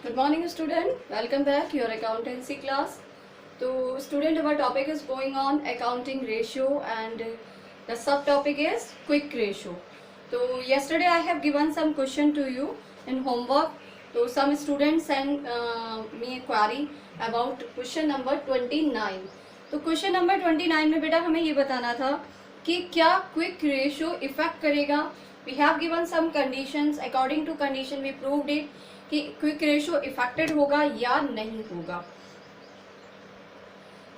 Good morning, student. Welcome back your accountancy class. So, student, our topic is going on accounting ratio, and the subtopic is quick ratio. So, yesterday I have given some question to you in homework. So, some students sent me a query about question number 29. तो question number 29 में बेटा हमें ये बताना था कि क्या quick ratio effect करेगा. We have given some conditions. According to condition we proved it कि क्विक रेशियो इफेक्टेड होगा या नहीं होगा.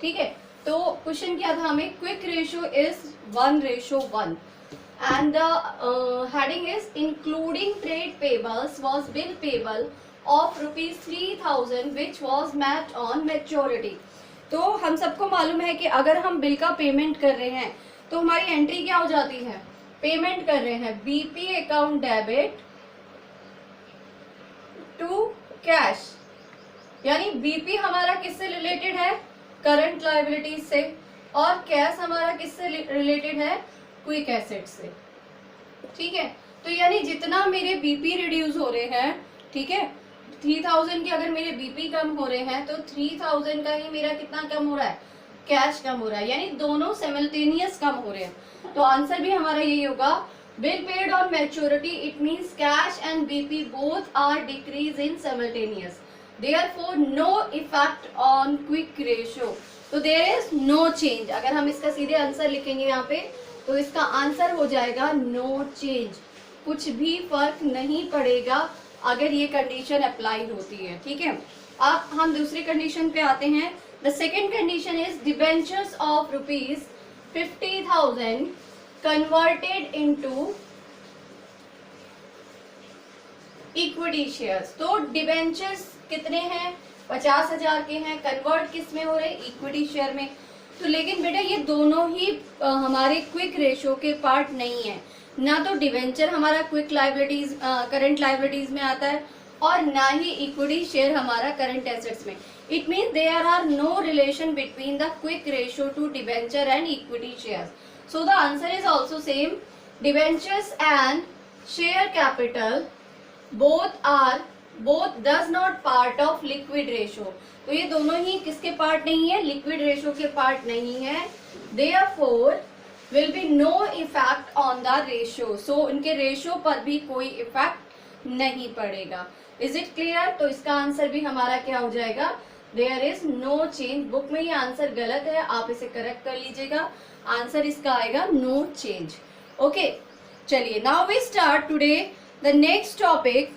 ठीक है, तो क्वेश्चन क्या था हमें, quick ratio is 1:1 and the heading is including trade payables was bill payable of rupees 3000 which was met on maturity. तो हम सबको मालूम है कि अगर हम बिल का पेमेंट कर रहे हैं तो हमारी एंट्री क्या हो जाती है, पेमेंट कर रहे हैं BP account debit to cash. यानी बीपी हमारा किससे रिलेटेड है, करंट लायबिलिटीज से, और कैश हमारा किससे रिलेटेड है, क्विक एसेट से. ठीक है, तो यानी जितना मेरे बीपी रिड्यूस हो रहे हैं, ठीक है, 3000 के अगर मेरे बीपी कम हो रहे हैं तो 3000 का ही मेरा कितना कम हो रहा है, कैश कम हो रहा है. यानी दोनों सिमल्टेनियस कम हो रहे हैं. तो आंसर भी हमारा यही होगा, bill paid on maturity it means cash and BP both are decrease in simultaneous, therefore no effect on quick ratio. तो देयर इज नो चेंज. अगर हम इसका सीधे आंसर लिखेंगे यहाँ पे तो इसका आंसर हो जाएगा नो चेंज. कुछ भी फर्क नहीं पड़ेगा अगर ये कंडीशन अप्लाई होती है. ठीक है, अब हम दूसरी कंडीशन पे आते हैं. The second condition is debentures of rupees 50,000 converted into equity shares. तो डिबेंचर्स कितने हैं, 50,000 के हैं. कन्वर्ट किस में हो रहे, इक्विटी शेयर में. तो लेकिन बेटा ये दोनों ही हमारे क्विक रेशियो के पार्ट नहीं है. ना तो डिवेंचर हमारा क्विक लायबिलिटीज करंट लायबिलिटीज में आता है और ना ही इक्विटी शेयर हमारा करंट एसेट्स में. It means there are no relation between the quick ratio to debenture and equity shares. So the answer is also same. Debentures and share capital both does not part of liquid ratio. तो ये दोनों ही किसके part नहीं है, liquid ratio के part नहीं है. Therefore will be no effect on the ratio. so इनके रेशियो पर भी कोई इफेक्ट नहीं पड़ेगा. Is it clear. तो इसका आंसर भी हमारा क्या हो जाएगा, there is no change. Book में ये आंसर गलत है, आप इसे करेक्ट कर लीजिएगा. आंसर इसका आएगा नो चेंज. ओके, चलिए now we start today the next topic,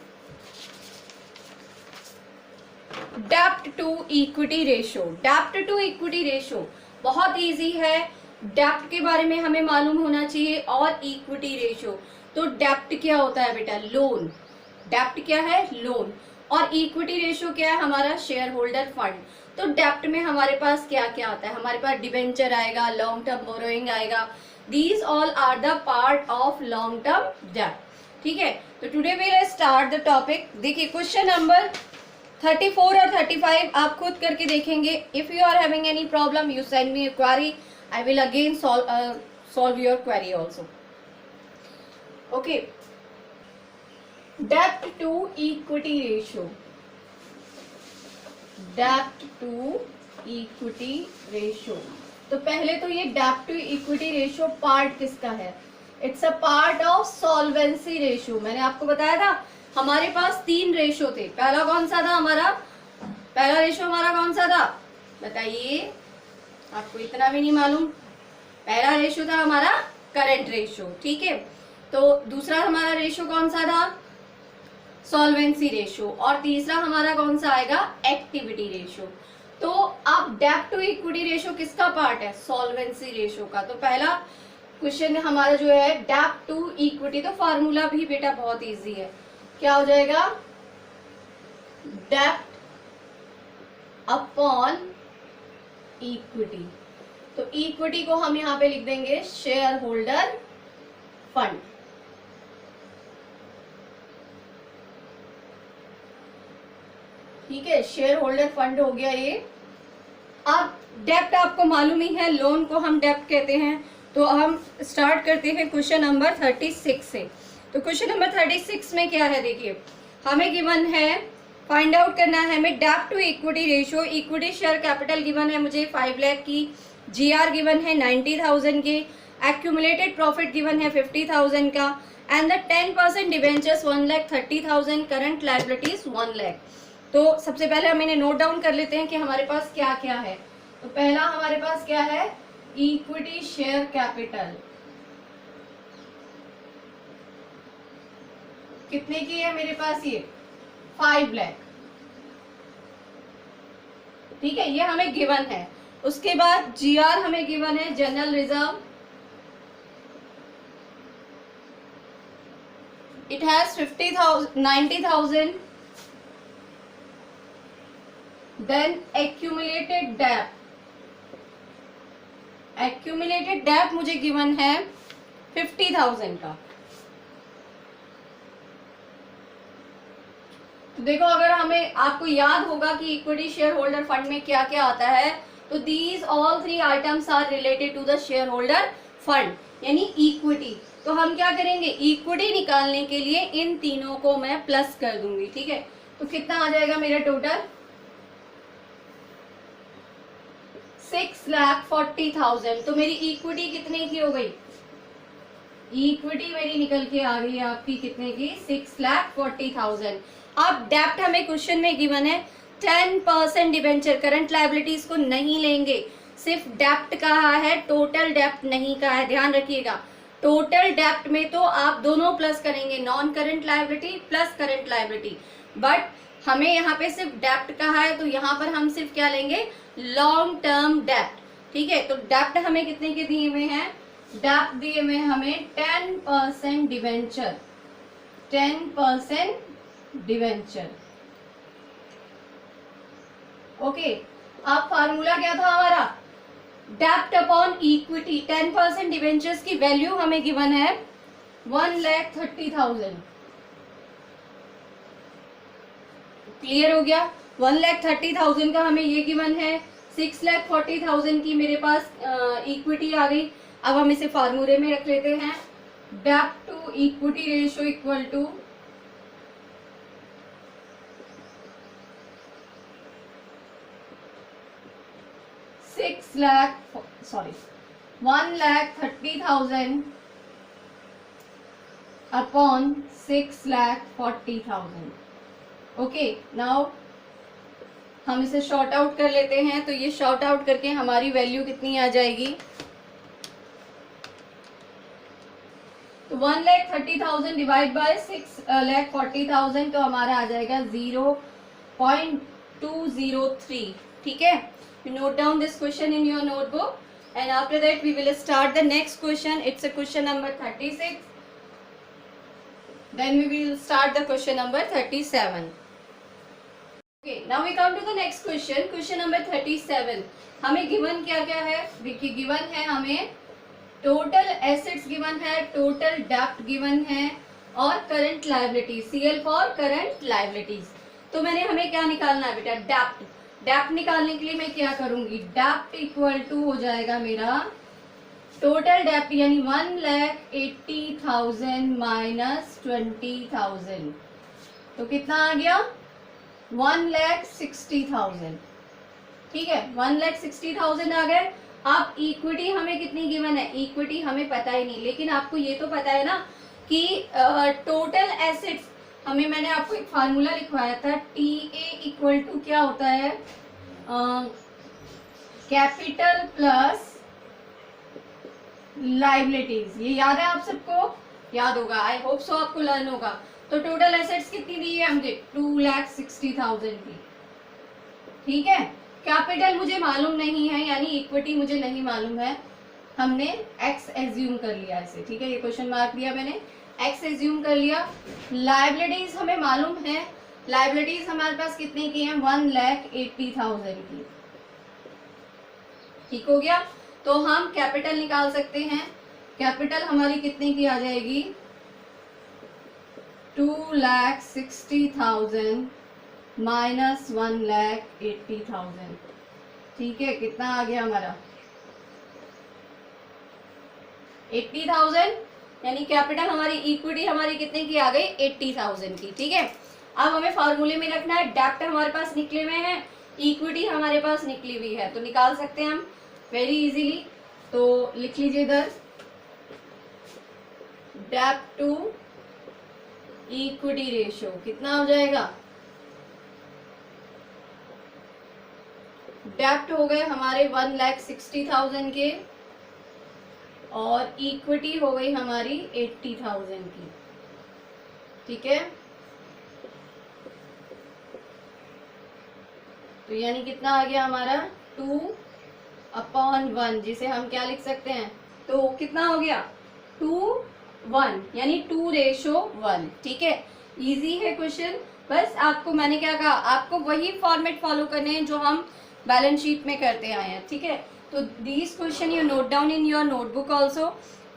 डेप्ट टू इक्विटी रेशियो. डेप्ट टू इक्विटी रेशियो बहुत इजी है. डेप्ट के बारे में हमें मालूम होना चाहिए और इक्विटी रेशियो. तो डेप्ट क्या होता है बेटा, लोन. डेप्ट क्या है, लोन. और इक्विटी रेशियो क्या है, हमारा शेयर होल्डर फंड. तो डेप्ट में हमारे पास क्या क्या आता है, हमारे पास डिबेंचर आएगा, लॉन्ग टर्म बोरोइंग आएगा. These all are the part of long term डेप्ट. ठीक है, तो today we will start the topic. देखिए क्वेश्चन नंबर 34 और 35 आप खुद करके देखेंगे. If you are having any problem you send me a query. I will again solve your query also. Okay. Debt to equity ratio. Debt to equity ratio. तो पहले तो ये debt to equity ratio part किसका है, It's a part of solvency ratio. मैंने आपको बताया था हमारे पास 3 रेशियो थे. पहला कौन सा था हमारा, पहला रेशियो हमारा कौन सा था बताइए, आपको इतना भी नहीं मालूम. पहला रेशियो था हमारा करंट रेशियो. ठीक है, तो दूसरा हमारा रेशियो कौन सा था, सॉल्वेंसी रेशियो. और तीसरा हमारा कौन सा आएगा, एक्टिविटी रेशियो. तो अब डेप्ट टू इक्विटी रेशियो किसका पार्ट है, सॉल्वेंसी रेशियो का. तो पहला क्वेश्चन हमारा जो है डेप्ट टू इक्विटी, तो फार्मूला भी बेटा बहुत इजी है. क्या हो जाएगा, डेप्ट अपॉन इक्विटी. तो इक्विटी को हम यहां पे लिख देंगे शेयर होल्डर फंड. ठीक है, शेयर होल्डर फंड हो गया ये. अब डेप्ट आपको मालूम ही है, लोन को हम डेप्ट कहते हैं. तो हम स्टार्ट करते हैं क्वेश्चन नंबर 36 से. तो क्वेश्चन नंबर 36 में क्या है, देखिए हमें गिवन है फाइंड आउट करना है हमें डेब्ट to equity ratio. Equity share capital given है मुझे 5 लाख की, जीआर गिवन है 90,000 के, एक्यूमुलेटेड प्रॉफिट गिवन है 50,000 का, and the 10% debentures 1,30,000, current liabilities 1 lakh. तो सबसे पहले हम इन्हें नोट डाउन कर लेते हैं कि हमारे पास क्या क्या है। तो पहला हमारे पास क्या है, इक्विटी शेयर कैपिटल कितने की है मेरे पास, ये 5 लाख। ठीक है, ये हमें गिवन है। उसके बाद जीआर हमें गिवन है, general reserve, it has 90,000, then accumulated debt मुझे गिवन है 50,000 का। तो देखो, अगर हमें आपको याद होगा कि इक्विटी शेयर होल्डर फंड में क्या क्या आता है, तो these all 3 items are related to the shareholder fund, यानी इक्विटी। तो हम क्या करेंगे, इक्विटी निकालने के लिए इन तीनों को मैं प्लस कर दूंगी। ठीक है, तो कितना आ जाएगा मेरा टोटल, 6,40,000। तो मेरी इक्विटी कितने की हो गई, इक्विटी मेरी निकल के आ गई आपकी कितने की, 6,40,000। अब डेब्ट हमें क्वेश्चन में गिवन है 10% डिबेंचर, करंट लायबिलिटीज को नहीं लेंगे, सिर्फ डेब्ट कहा है, टोटल डेब्ट नहीं कहा है, ध्यान रखिएगा। टोटल डेब्ट में तो आप दोनों प्लस करेंगे, non current liability plus current liability, but हमें यहाँ पे सिर्फ डेब्ट कहा है, तो यहाँ पर हम सिर्फ क्या लेंगे, लॉन्ग टर्म डेब्ट। ठीक है, तो डेब्ट हमें कितने के दिए हुए हैं, डेब्ट दिए हुए हमें 10% डिवेंचर, 10% डिवेंचर। ओके, अब फार्मूला क्या था हमारा, डेब्ट अपॉन इक्विटी। 10% डिवेंचर्स की वैल्यू हमें गिवन है 1,30,000। क्लियर हो गया, 1,30,000 का हमें ये गिवन है, 6,40,000 की मेरे पास इक्विटी आ गई। अब हम इसे फार्मूले में रख लेते हैं, डेब्ट to equity ratio equal to 1,30,000 upon 6,40,000। Okay, now हम इसे शॉर्ट आउट कर लेते हैं। तो ये शॉर्ट आउट करके हमारी वैल्यू कितनी आ जाएगी, तो 1,30,000 डिवाइड बाय 6,40,000, तो हमारा आ जाएगा 0.203। ठीक है, you note down this question in your notebook, and after that we will start the next question. It's a question number 36, then we will start the question number 37. Okay, now we come to the next question, question number 37। हमें given क्या क्या है, देखिए given है हमें total assets given है, total डेब्ट given है, और current liability, CL for current liabilities. तो हमें क्या निकालना है बेटा, डेब्ट। डेब्ट निकालने के लिए मैं क्या करूंगी, डेब्ट इक्वल टू हो जाएगा मेरा टोटल डेब्ट, यानी 1,80,000 माइनस 20,000, तो कितना आ गया, 1,60,000। ठीक है, 1,60,000 आ गए। अब इक्विटी हमें कितनी गिवन है, इक्विटी हमें पता ही नहीं, लेकिन आपको ये तो पता है ना कि टोटल एसेट्स हमें, मैंने आपको एक फार्मूला लिखवाया था, TA इक्वल टू क्या होता है, कैपिटल प्लस लायबिलिटीज। ये याद है आप सबको, याद होगा, आई होप सो आपको लर्न होगा। तो टोटल एसेट्स कितनी दी है मुझे, 2,60,000 की। ठीक है, कैपिटल मुझे मालूम नहीं है, यानी इक्विटी मुझे नहीं मालूम है, हमने x एज्यूम कर लिया इसे। ठीक है, ये क्वेश्चन मार्क दिया मैंने, x एज्यूम कर लिया। लायबिलिटीज हमें मालूम है, लायबिलिटीज हमारे पास कितने की हैं, 1,80,000 की। ठीक हो गया, तो हम कैपिटल निकाल सकते हैं। कैपिटल हमारी कितने की आ जाएगी, 2,60,000 माइनस 1,80,000। ठीक है, कितना आ गया हमारा, 80,000, यानी कैपिटल हमारी, इक्विटी हमारी कितने की आ गई, 80,000 की। ठीक है, अब हमें फॉर्मूले में रखना है, डेप्ट हमारे पास निकले हुए हैं, इक्विटी हमारे पास निकली हुई है, तो निकाल सकते हैं हम वेरी इजीली। तो लिख लीजिए इधर, डेप्ट टू इक्विटी रेशियो कितना हो जाएगा, डेप्ट हो गए हमारे 1,60,000 के और इक्विटी हो गई हमारी 80,000 की। ठीक है, तो यानी कितना आ गया हमारा 2/1, जिसे हम क्या लिख सकते हैं, तो कितना हो गया 2:1 यानी 2:1। ठीक है, इजी है क्वेश्चन। बस आपको मैंने क्या कहा, आपको वही फॉर्मेट फॉलो करने हैं जो हम बैलेंस शीट में करते आए हैं। ठीक है, तो this question you note down in your notebook also.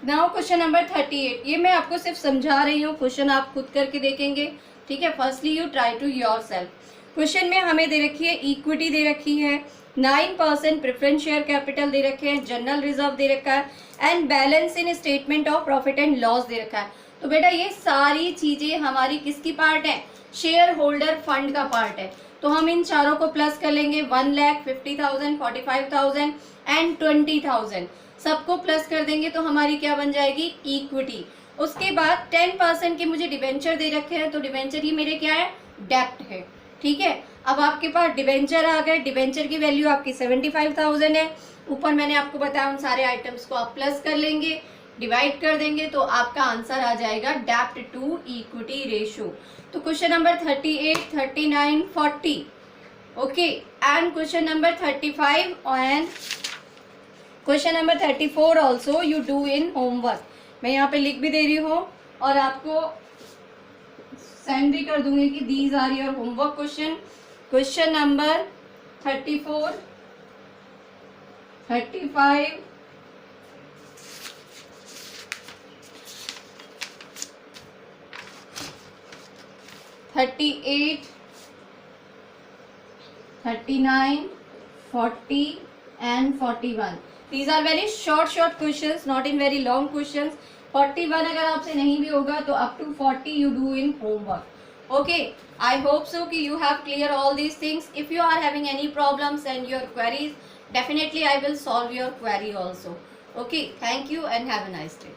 Now question number 38, ये मैं आपको सिर्फ समझा रही हूँ, क्वेश्चन आप खुद करके देखेंगे। ठीक है, firstly you try to yourself. Question में हमें दे रखी है इक्विटी दे रखी है, 9% प्रेफरेंस शेयर कैपिटल दे रखे हैं, जनरल रिजर्व दे रखा है and balance in statement of profit and loss दे रखा है। तो बेटा ये सारी चीजें हमारी किसकी पार्ट है, शेयर होल्डर फंड का पार्ट है। तो हम इन चारों को प्लस कर लेंगे, 1,50,000, 45,000 एंड 20,000 सबको प्लस कर देंगे तो हमारी क्या बन जाएगी, इक्विटी। उसके बाद 10% के मुझे डिबेंचर दे रखे हैं, तो डिबेंचर ही मेरे क्या है, डेप्ट है। ठीक है, अब आपके पास डिबेंचर आ गए, डिबेंचर की वैल्यू आपकी 75,000 है। ऊपर मैंने आपको बताया उन सारे आइटम्स को आप प्लस कर लेंगे, डिवाइड कर देंगे, तो आपका आंसर आ जाएगा डेप्ट टू इक्विटी रेशियो। तो question number 38, 39, 40 okay, and question number 35 and question number 34 also you do in homework. मैं यहाँ पे लिख भी दे रही हूँ और आपको सेंड भी कर दूंगी कि these are your homework question. Question number 34, 35, 38, 39, 40 and 41. These are very short questions, not in very long questions. 41 अगर आपसे नहीं भी होगा तो up to 40 you do in homework. Okay, I hope so कि you have clear all these things. If you are having any problems and your queries, definitely I will solve your query also. Okay, thank you and have a nice day.